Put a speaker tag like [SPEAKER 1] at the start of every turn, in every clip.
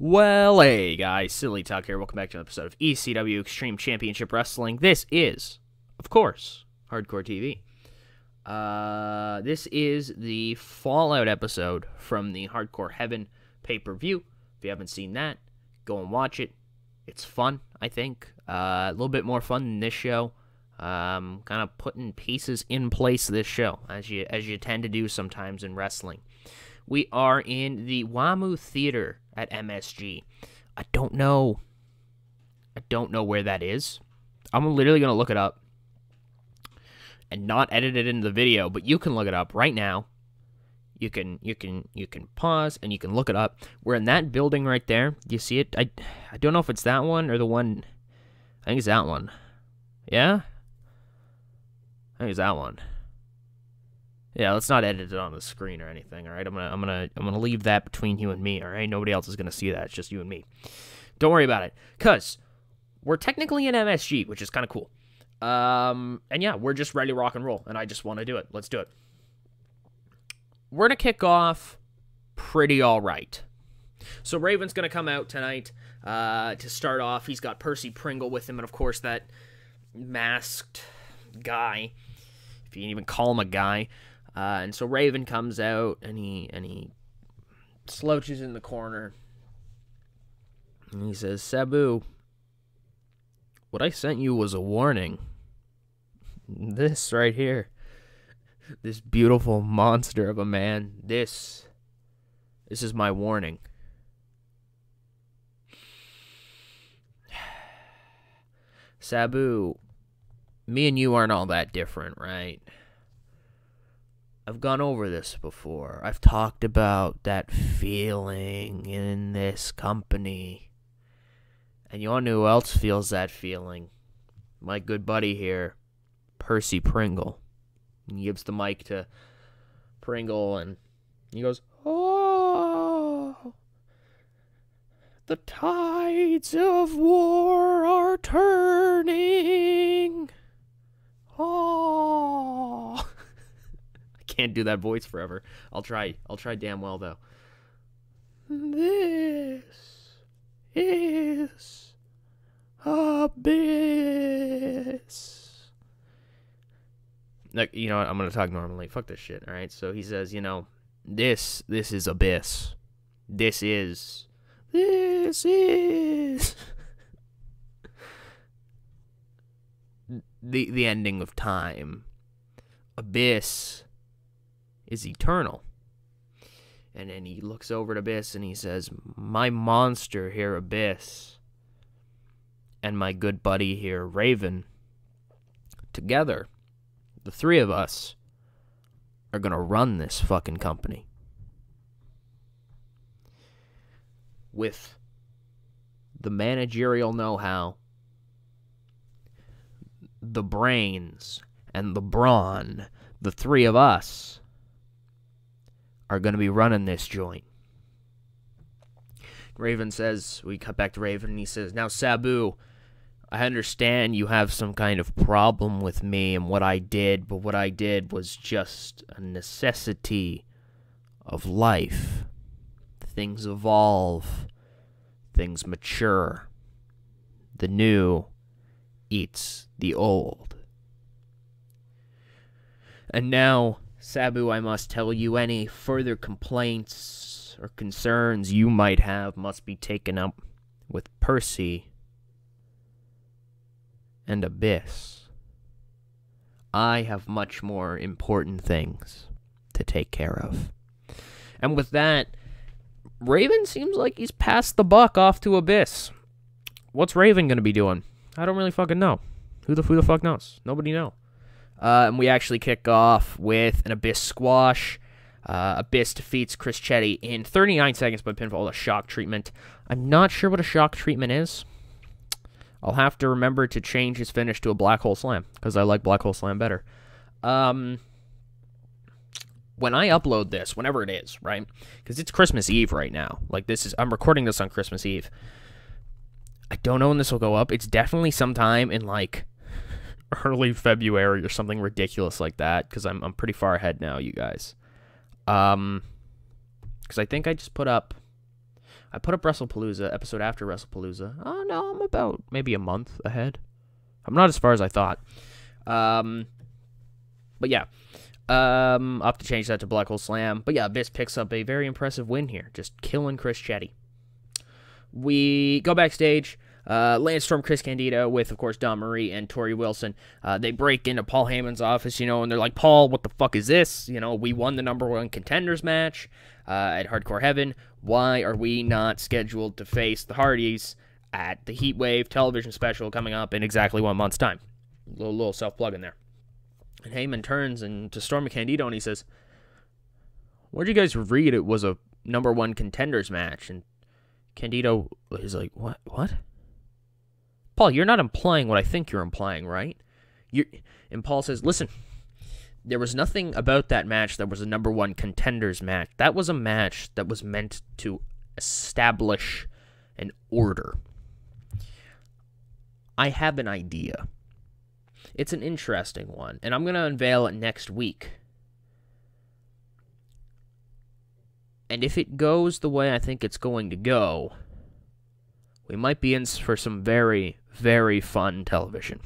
[SPEAKER 1] Well, hey guys, Silly Talk here. Welcome back to an episode of ECW Extreme Championship Wrestling. This is, of course, Hardcore TV. This is the Fallout episode from the Hardcore Heaven pay-per-view. If you haven't seen that, go and watch it. It's fun, I think. A little bit more fun than this show. Kind of putting pieces in place this show, as you tend to do sometimes in wrestling. We are in the WAMU Theater at MSG. I don't know where that is. I'm literally going to look it up and not edit it into the video, but you can look it up right now. You can pause and you can look it up. We're in that building right there. Do you see it? I don't know if it's that one or the one. I think it's that one. Yeah? I think it's that one. Yeah, let's not edit it on the screen or anything, all right? I'm gonna leave that between you and me, all right? Nobody else is gonna see that. It's just you and me. Don't worry about it, cause we're technically in MSG, which is kind of cool. And yeah, we're just ready to rock and roll, and I just want to do it. Let's do it. We're gonna kick off pretty all right. So Raven's gonna come out tonight to start off. He's got Percy Pringle with him, and of course that masked guy, if you can even call him a guy. And so Raven comes out, and he slouches in the corner, and he says, "Sabu, what I sent you was a warning. This right here, this beautiful monster of a man, this is my warning." Sabu, me and you aren't all that different, right? I've gone over this before. I've talked about that feeling in this company. And you all know who else feels that feeling? My good buddy here, Percy Pringle. He gives the mic to Pringle and he goes, "Oh, the tides of war are turning. Oh." Can't do that voice forever. I'll try damn well though. This is abyss. Like, you know what? I'm gonna talk normally. Fuck this shit. All right. So he says, this is abyss. This is the ending of time. Abyss is eternal. And then he looks over at Abyss and he says, "My monster here, Abyss, and my good buddy here, Raven, together, the three of us are gonna run this fucking company with the managerial know-how, the brains, and the brawn. The three of us are going to be running this joint." Raven says, we cut back to Raven, and he says, "Now, Sabu, I understand you have some kind of problem with me and what I did, but what I did was just a necessity of life. Things evolve. Things mature. The new eats the old. And now, Sabu, I must tell you, any further complaints or concerns you might have must be taken up with Percy and Abyss. I have much more important things to take care of." And with that, Raven seems like he's passed the buck off to Abyss. What's Raven going to be doing? I don't really fucking know. Who the fuck knows? Nobody knows. And we actually kick off with an Abyss squash. Abyss defeats Chris Chetty in 39 seconds by pinfall, a shock treatment. I'm not sure what a shock treatment is. I'll have to remember to change his finish to a black hole slam, because I like black hole slam better. When I upload this, whenever it is, right? Because it's Christmas Eve right now. Like, I'm recording this on Christmas Eve. I don't know when this will go up. It's definitely sometime in, like, early February or something ridiculous like that, because I'm pretty far ahead now, you guys. Because I think I just put up I put up WrestlePalooza, episode after WrestlePalooza. Oh, no, I'm about maybe a month ahead. I'm not as far as I thought. But yeah. I'll have to change that to Black Hole Slam. But yeah, Abyss picks up a very impressive win here. Just killing Chris Chetty. We go backstage. Lance Storm, Chris Candido with, of course, Don Marie and Tori Wilson. They break into Paul Heyman's office, and they're like, Paul, what the fuck is this? We won the #1 contenders match at Hardcore Heaven. Why are we not scheduled to face the Hardys at the Heatwave television special coming up in exactly 1 month's time? Little self-plug in there. And Heyman turns to Storm and Candido, and he says, where'd you guys read it was a #1 contenders match? And Candido is like, what? Paul, you're not implying what I think you're implying, right? And Paul says, listen, there was nothing about that match that was a #1 contenders match. That was a match that was meant to establish an order. I have an idea. It's an interesting one, and I'm going to unveil it next week. And if it goes the way I think it's going to go, we might be in for some very, very fun television.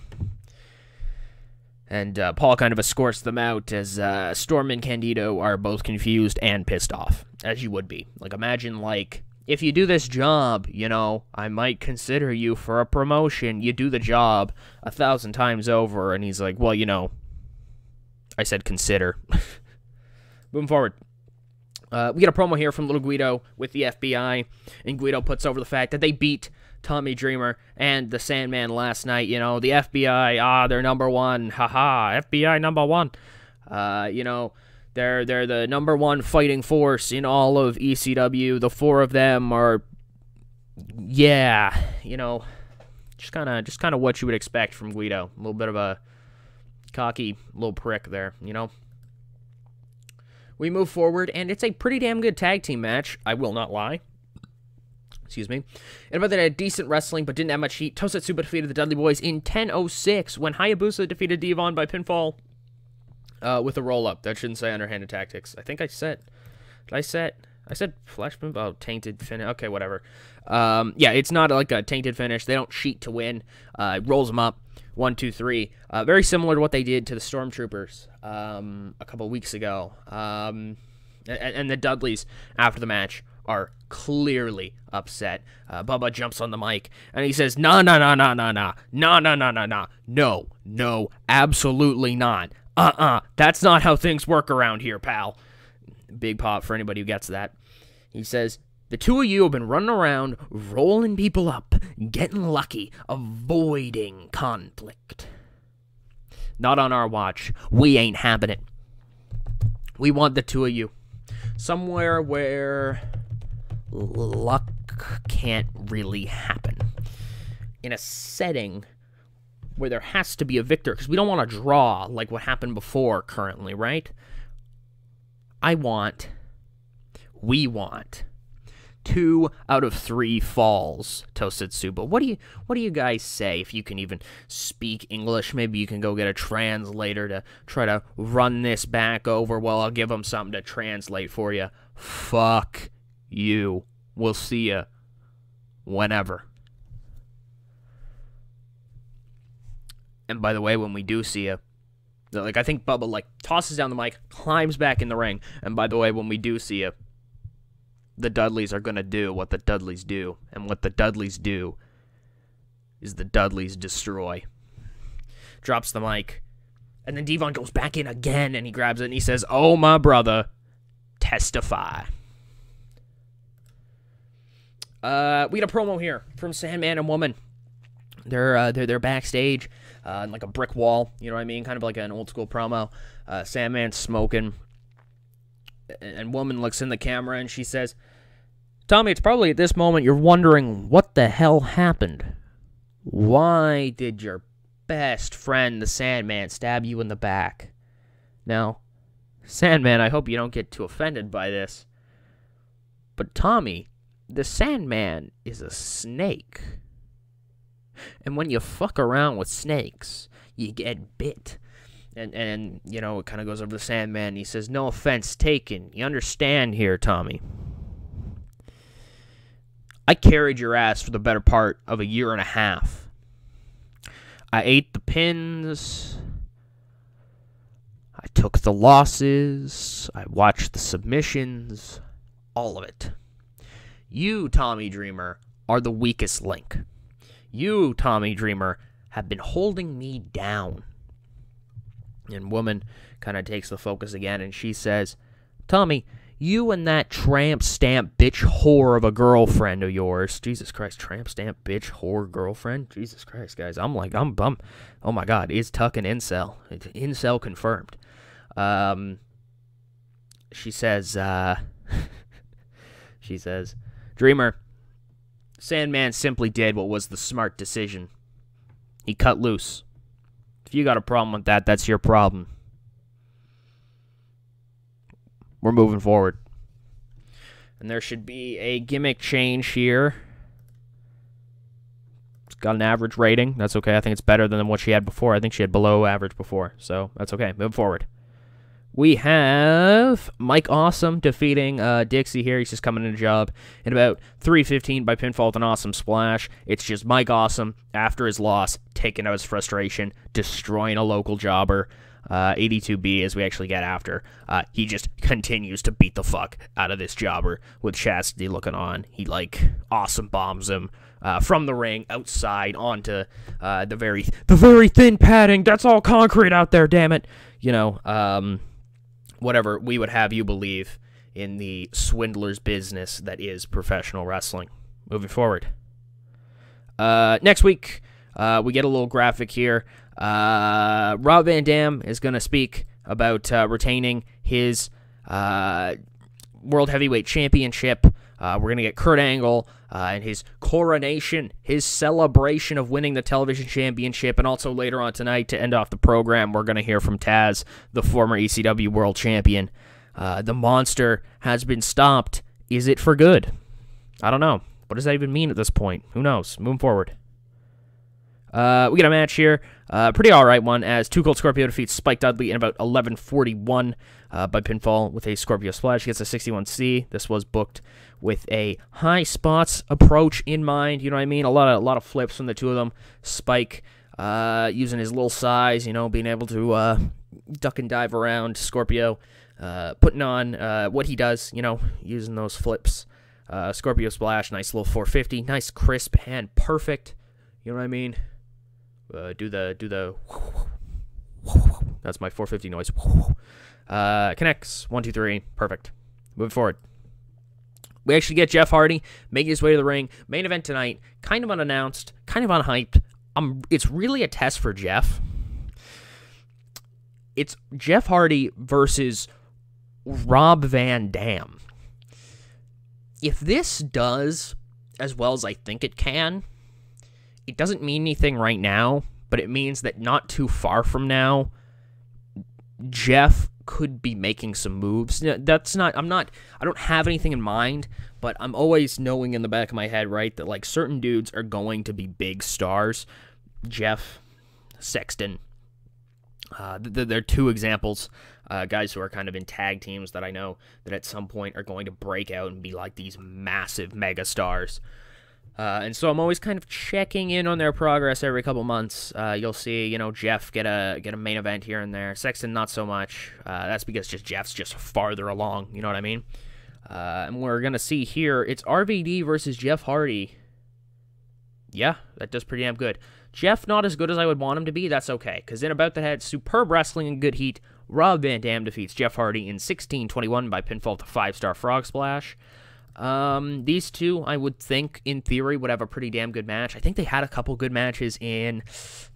[SPEAKER 1] And Paul kind of escorts them out as Storm and Candido are both confused and pissed off, as you would be. Like, imagine, if you do this job, I might consider you for a promotion. You do the job 1,000 times over, and he's like, well, I said consider. Moving forward. We get a promo here from Little Guido with the FBI, and Guido puts over the fact that they beat Tommy Dreamer and the Sandman last night. The FBI, they're #1, haha, FBI #1. They're the #1 fighting force in all of ECW. The 4 of them are, just kind of what you would expect from Guido. A little bit of a cocky little prick there, We move forward, and it's a pretty damn good tag team match. I will not lie. Excuse me. And about that, had decent wrestling, but didn't have much heat. Tosetsuba defeated the Dudley Boys in 10:06 when Hayabusa defeated Devon by pinfall with a roll-up. That shouldn't say underhanded tactics. I think I said... I said flash pin? Oh, tainted finish. Okay, whatever. Yeah, it's not like a tainted finish. They don't cheat to win. Rolls them up. 1, 2, 3. Very similar to what they did to the Stormtroopers a couple weeks ago. And the Dudleys, after the match, are clearly upset. Bubba jumps on the mic, and he says, no, absolutely not. That's not how things work around here, pal. Big pop for anybody who gets that. He says, the 2 of you have been running around, rolling people up, getting lucky, avoiding conflict. Not on our watch. We ain't having it. We want the 2 of you somewhere where luck can't really happen. In a setting where there has to be a victor, because we don't want to draw like what happened before currently, right? We want 2 out of 3 falls, Tosetsuba. What do you guys say? If you can even speak English, maybe you can go get a translator to try to run this back over. Well, I'll give them something to translate for you. Fuck you. We'll see you whenever. And by the way, when we do see you, I think Bubba, tosses down the mic, climbs back in the ring, and by the way, when we do see you, the Dudleys are going to do what the Dudleys do, and what the Dudleys do is the Dudleys destroy. Drops the mic, and then Devon goes back in again, and he grabs it, and he says, oh, my brother, testify. We get a promo here from Sandman and Woman. They're backstage, like a brick wall, you know what I mean? Kind of like an old school promo. Sandman's smoking, and Woman looks in the camera and she says, Tommy, it's probably at this moment you're wondering what the hell happened. Why did your best friend, the Sandman, stab you in the back? Now, Sandman, I hope you don't get too offended by this, but Tommy, the Sandman is a snake. And when you fuck around with snakes, you get bit. And it kind of goes over the Sandman, and he says, no offense taken. You understand here, Tommy. I carried your ass for the better part of a year and a half. I ate the pins. I took the losses. I watched the submissions. All of it. You, Tommy Dreamer, are the weakest link. You, Tommy Dreamer, have been holding me down. And woman kind of takes the focus again, and she says, Tommy, you and that tramp stamp bitch whore of a girlfriend of yours. Jesus Christ, tramp stamp bitch whore girlfriend? Jesus Christ, guys. I'm oh my God, is Tuck an incel? It's incel confirmed. She says, Dreamer, Sandman simply did what was the smart decision. He cut loose. If you got a problem with that, that's your problem. We're moving forward. And there should be a gimmick change here. It's got an average rating. That's okay. I think it's better than what she had before. I think she had below average before. So that's okay. Move forward. We have Mike Awesome defeating Dixie here. He's just coming in a job in about 3:15 by pinfall with an awesome splash. It's just Mike Awesome, after his loss, taking out his frustration, destroying a local jobber. 82B as we actually get after. He just continues to beat the fuck out of this jobber with Chastity looking on. He, awesome bombs him from the ring outside onto the very thin padding. That's all concrete out there, damn it. Whatever we would have you believe in the swindler's business that is professional wrestling. Moving forward. Next week, we get a little graphic here. Rob Van Dam is going to speak about retaining his World Heavyweight Championship. We're going to get Kurt Angle and his coronation, his celebration of winning the television championship, and also later on tonight to end off the program, we're going to hear from Taz, the former ECW World Champion. The monster has been stopped. Is it for good? I don't know. What does that even mean at this point? Who knows? Moving forward. We get a match here. Pretty alright one, as Too Cold Scorpio defeats Spike Dudley in about 11:41 by pinfall with a Scorpio Splash. He gets a 61C. This was booked with a high spots approach in mind. You know what I mean? A lot of flips from the two of them. Spike using his little size, being able to duck and dive around. Scorpio putting on what he does, using those flips. Scorpio Splash, nice little 450, nice crisp and perfect. You know what I mean? Do the that's my 450 noise. Connects 1, 2, 3, perfect. Moving forward. We actually get Jeff Hardy making his way to the ring. Main event tonight, kind of unannounced, kind of unhyped. It's really a test for Jeff. It's Jeff Hardy versus Rob Van Dam. If this does as well as I think it can, it doesn't mean anything right now, but it means that not too far from now, Jeff could be making some moves. I don't have anything in mind, but I'm always knowing in the back of my head, right, that certain dudes are going to be big stars. Jeff, Sexton, they're two examples, guys who are kind of in tag teams that I know that at some point are going to break out and be these massive mega stars. And so I'm always kind of checking in on their progress every couple months. You'll see, Jeff get a main event here and there. Sexton, not so much. That's because Jeff's just farther along. You know what I mean? And we're going to see here, it's RVD versus Jeff Hardy. Yeah, that does pretty damn good. Jeff, not as good as I would want him to be. That's okay, because in About the Head, superb wrestling and good heat, Rob Van Dam defeats Jeff Hardy in 16:21 by pinfall to 5-star frog splash. These two, I would think, in theory, would have a pretty damn good match. I think they had a couple good matches in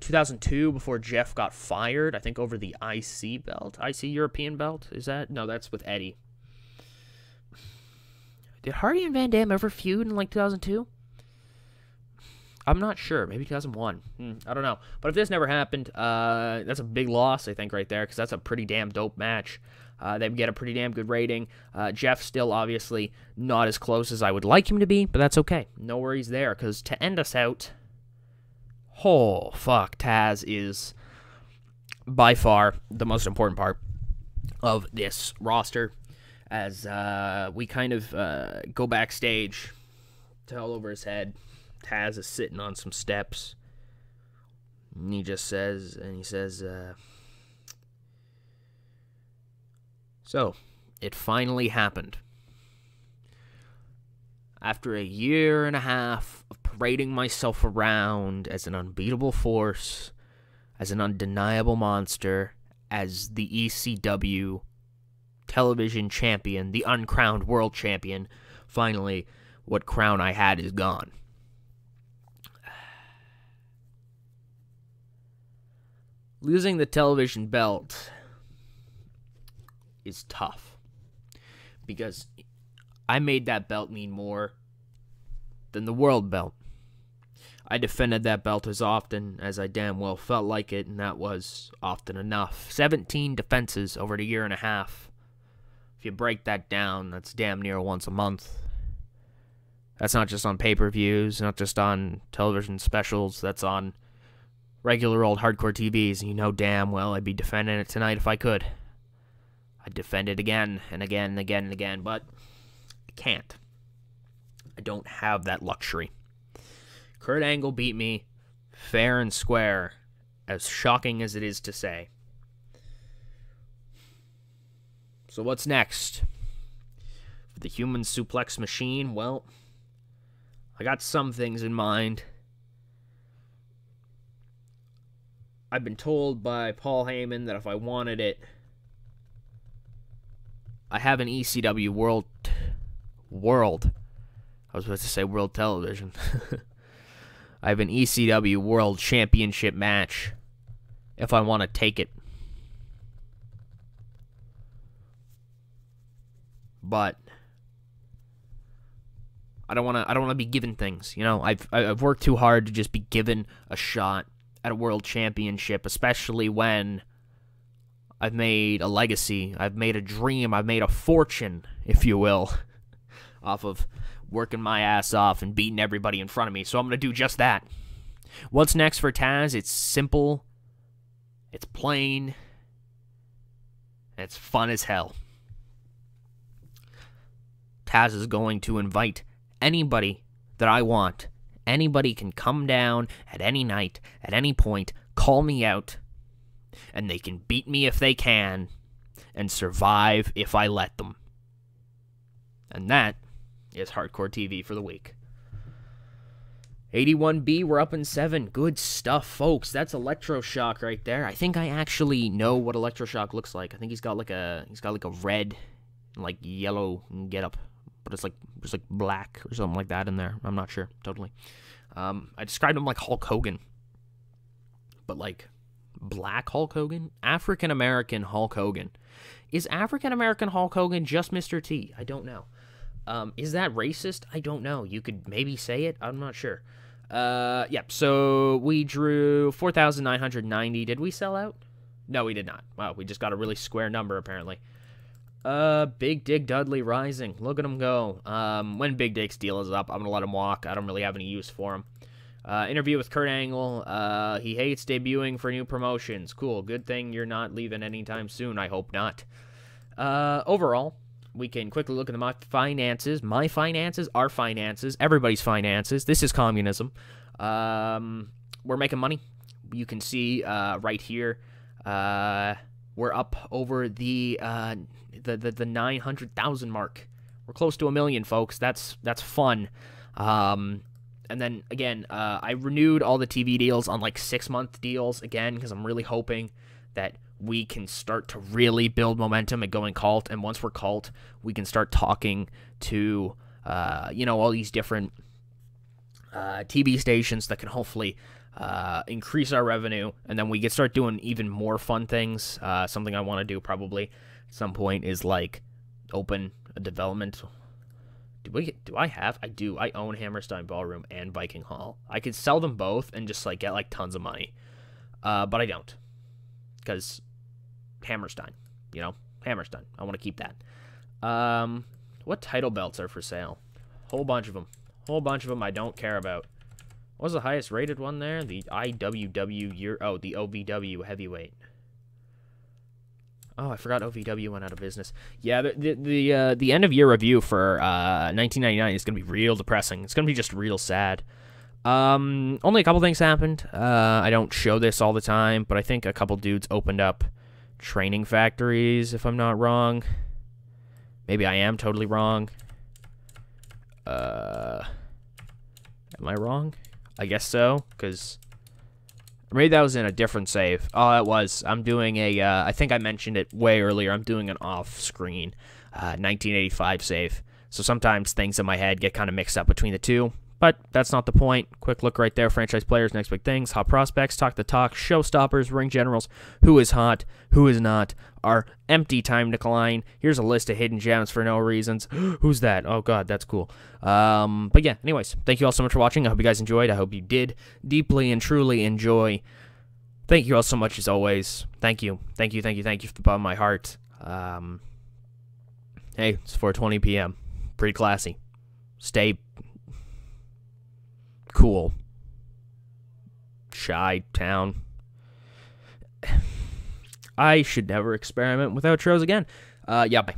[SPEAKER 1] 2002 before Jeff got fired, I think over the IC belt, IC European belt. Is that? No, that's with Eddie. Did Hardy and Van Dam ever feud in 2002? I'm not sure. Maybe 2001. I don't know. But if this never happened, that's a big loss, I think, right there, because that's a pretty damn dope match. They get a pretty damn good rating. Jeff still obviously not as close as I would like him to be, but that's okay. No worries there, because to end us out, oh, fuck, Taz is by far the most important part of this roster, as we kind of go backstage towel over his head. Taz is sitting on some steps. And he says, so, it finally happened. After a year and a half of parading myself around as an unbeatable force, as an undeniable monster, as the ECW television champion, the uncrowned world champion, finally, what crown I had is gone. Losing the television belt is tough, because I made that belt mean more than the world belt. I defended that belt as often as I damn well felt like it, and that was often enough. 17 defenses over a year and a half. If you break that down, that's damn near once a month. That's not just on pay-per-views, not just on television specials, that's on regular old hardcore TVs, and you know damn well I'd be defending it tonight if I could. I'd defend it again and again and again and again, but I can't. I don't have that luxury. Kurt Angle beat me fair and square, as shocking as it is to say. So what's next? For the human suplex machine, well, I got some things in mind. I've been told by Paul Heyman that if I wanted it, I have an ECW world. I was supposed to say world television. I have an ECW world championship match if I want to take it. But I don't want to be given things. You know, I've worked too hard to just be given a shot at a world championship, especially when I've made a legacy, I've made a dream, I've made a fortune, if you will, off of working my ass off and beating everybody in front of me. So I'm going to do just that. What's next for Taz? It's simple, it's plain, and it's fun as hell. Taz is going to invite anybody that I want. Anybody can come down at any night, at any point, call me out, and they can beat me if they can, and survive if I let them. And that is Hardcore TV for the week. 81B, we're up in 7. Good stuff, folks. That's Electroshock right there. I think I actually know what Electroshock looks like. I think he's got like a red, like yellow getup, but it's like black or something like that in there. I'm not sure totally. I described him like Hulk Hogan, but like black Hulk Hogan, African American Hulk Hogan. Is African American Hulk Hogan just Mr. T? I don't know. Is that racist? I don't know. You could maybe say it. I'm not sure. Yep. So we drew 4,990. Did we sell out? No, we did not. Wow, we just got a really square number apparently. Big Dick Dudley Rising. Look at him go. When Big Dick's deal is up, I'm gonna let him walk. I don't really have any use for him. Interview with Kurt Angle. He hates debuting for new promotions. Cool. Good thing you're not leaving anytime soon. I hope not. Overall, we can quickly look at my finances. My finances, our finances, everybody's finances. This is communism. We're making money. You can see right here. We're up over the 900,000 mark. We're close to 1 million, folks. That's fun. And then again, I renewed all the TV deals on like 6-month deals again because I'm really hoping that we can start to really build momentum and going cult. And once we're cult, we can start talking to all these different TV stations that can hopefully increase our revenue, and then we can start doing even more fun things. Something I want to do probably at some point is like open a development. Do I have? I do. I own Hammerstein Ballroom and Viking Hall. I could sell them both and just like get like tons of money, but I don't, because Hammerstein. Hammerstein. I want to keep that. What title belts are for sale? Whole bunch of them. I don't care about. What was the highest rated one there? The IWW the OVW heavyweight. Oh, I forgot OVW went out of business. Yeah, the end of year review for 1999 is gonna be real depressing. It's gonna be just real sad. Only a couple things happened. I don't show this all the time, but I think a couple dudes opened up training factories, if I'm not wrong. Maybe I am totally wrong. Am I wrong? I guess so, because maybe that was in a different save. Oh, it was. I'm doing a, I think I mentioned it way earlier. I'm doing an off-screen 1985 save. So sometimes things in my head get kind of mixed up between the two. But that's not the point. Quick look right there. Franchise players, next big things, hot prospects, talk the talk, showstoppers, ring generals, who is hot, who is not, our empty time decline. Here's a list of hidden gems for no reasons. Who's that? Oh, God, that's cool. But yeah, anyways, thank you all so much for watching. I hope you guys enjoyed. I hope you did deeply and truly enjoy. Thank you all so much as always. Thank you. Thank you, thank you, thank you from the bottom of my heart. Hey, it's 4:20 p.m. Pretty classy. Stay cool. Shy town. I should never experiment with outros again. Yeah, bye.